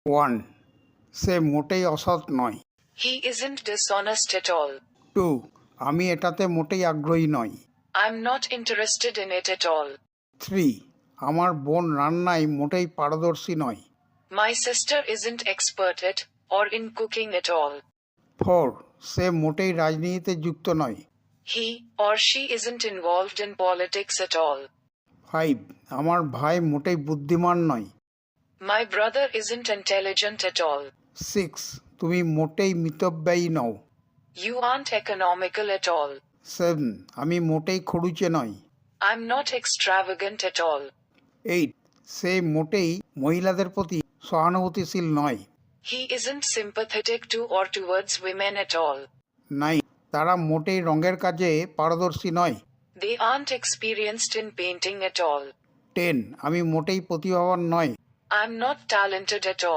1. সে মোটেই অসৎ নয়। He isn't dishonest at all. 2. আমি এটাতে মোটেই আগ্রহী নই। I'm not interested in it at all. 3. আমার বোন রান্নায় মোটেই পারদর্শী নয়। My sister isn't expert at or in cooking at all. 4. সে মোটেই রাজনীতিতে যুক্ত নয়। He or she isn't involved in politics at all. 5. আমার ভাই মোটেই বুদ্ধিমান নয়। My brother isn't intelligent at all. 6. তুমি মোটেই মিতব্যয়ী নও। You aren't economical at all. 7. আমি মোটেই খরুচে নই। I'm not extravagant at all. 8. সে মোটেই মহিলাদের প্রতি সহানুভূতিশীল নয়। He isn't sympathetic to or towards women at all. 9. তারা মোটেই রঙের কাজে পারদর্শী নয়। They aren't experienced in painting at all. 10. আমি মোটেই প্রতিভাবান নয়। I'm not talented at all.